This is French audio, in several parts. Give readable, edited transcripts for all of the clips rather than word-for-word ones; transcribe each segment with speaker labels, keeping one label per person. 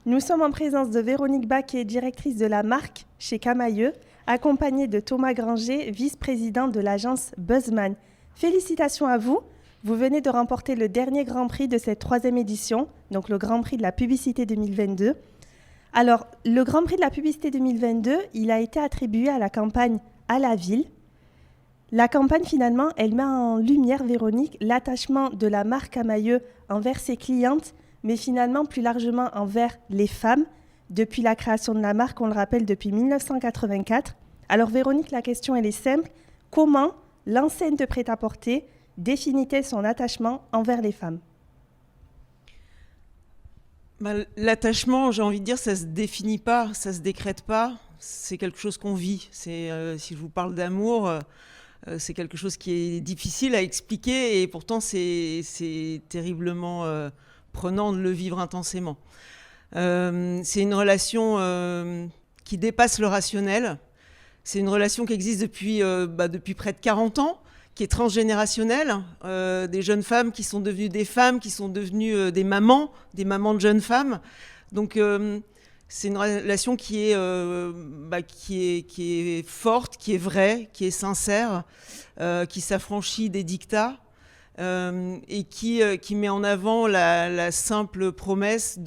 Speaker 1: Nous sommes en présence de Véronique Baquet, directrice de la marque chez Camaïeu, accompagnée de Thomas Granger, vice-président de l'agence Buzzman. Félicitations à vous. Vous venez de remporter le dernier Grand Prix de cette 3e édition, donc le Grand Prix de la publicité 2022. Alors, le Grand Prix de la publicité 2022, il a été attribué à la campagne À la ville. La campagne, finalement, elle met en lumière, Véronique, l'attachement de la marque Camaïeu envers ses clientes, mais finalement plus largement envers les femmes, depuis la création de la marque, on le rappelle, depuis 1984. Alors Véronique, la question elle est simple. Comment l'enseigne de prêt-à-porter définit-elle son attachement envers les femmes ?
Speaker 2: L'attachement, j'ai envie de dire, ça se définit pas, ça se décrète pas. C'est quelque chose qu'on vit. Si je vous parle d'amour, c'est quelque chose qui est difficile à expliquer et pourtant c'est terriblement prenant de le vivre intensément. C'est une relation qui dépasse le rationnel. C'est une relation qui existe depuis près de 40 ans, qui est transgénérationnelle. Des jeunes femmes qui sont devenues des femmes, qui sont devenues des mamans de jeunes femmes. Donc c'est une relation qui est forte, qui est vraie, qui est sincère, qui s'affranchit des dictats et qui met en avant la simple promesse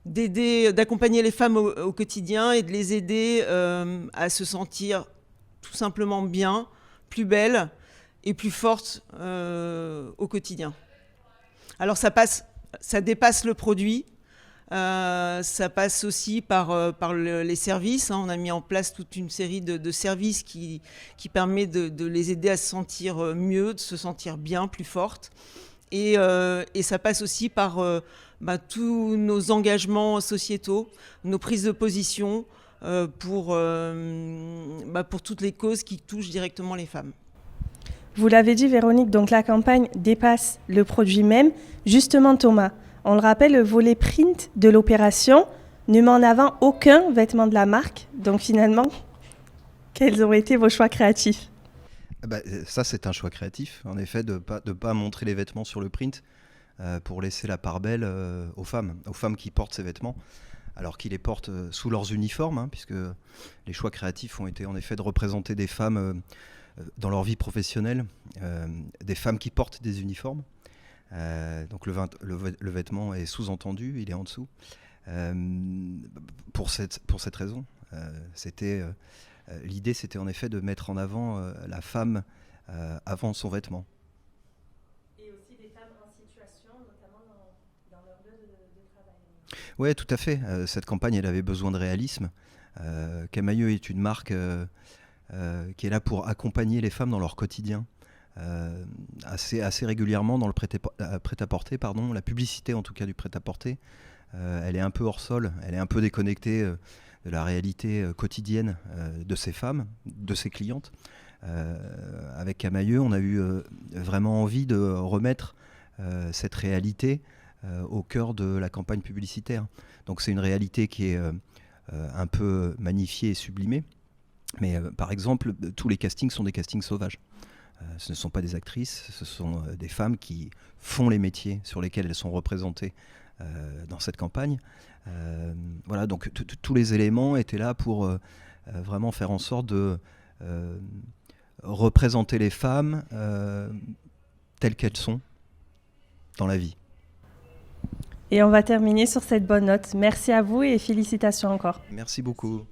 Speaker 2: d'accompagner les femmes au quotidien et de les aider à se sentir tout simplement bien, plus belles et plus fortes au quotidien. Alors ça dépasse le produit. Ça passe aussi par les services. On a mis en place toute une série de services qui permet de les aider à se sentir mieux, de se sentir bien, plus fortes. Et ça passe aussi par tous nos engagements sociétaux, nos prises de position pour toutes les causes qui touchent directement les femmes.
Speaker 1: Vous l'avez dit, Véronique, donc la campagne dépasse le produit même. Justement, Thomas, on le rappelle, le volet print de l'opération ne met en avant aucun vêtement de la marque. Donc finalement, quels ont été vos choix créatifs ?
Speaker 3: Ça, c'est un choix créatif, en effet, de pas montrer les vêtements sur le print pour laisser la part belle aux femmes qui portent ces vêtements, alors qu'ils les portent sous leurs uniformes, puisque les choix créatifs ont été en effet de représenter des femmes dans leur vie professionnelle, des femmes qui portent des uniformes. Donc le vêtement est sous-entendu, il est en dessous. Pour cette raison, l'idée c'était en effet de mettre en avant la femme avant son vêtement.
Speaker 1: Et aussi des femmes en situation, notamment dans leur lieu de travail.
Speaker 3: Oui, tout à fait. Cette campagne, elle avait besoin de réalisme. Camaïeu est une marque qui est là pour accompagner les femmes dans leur quotidien. Assez régulièrement dans le prêt-à-porter, la publicité en tout cas du prêt-à-porter, elle est un peu hors sol, elle est un peu déconnectée de la réalité quotidienne de ces femmes, de ces clientes. Avec Camaïeu, on a eu vraiment envie de remettre cette réalité au cœur de la campagne publicitaire. Donc c'est une réalité qui est un peu magnifiée et sublimée, mais par exemple, tous les castings sont des castings sauvages. Ce ne sont pas des actrices, ce sont des femmes qui font les métiers sur lesquels elles sont représentées dans cette campagne. Voilà, donc tous les éléments étaient là pour vraiment faire en sorte de représenter les femmes telles qu'elles sont dans la vie.
Speaker 1: Et on va terminer sur cette bonne note. Merci à vous et félicitations encore.
Speaker 3: Merci beaucoup.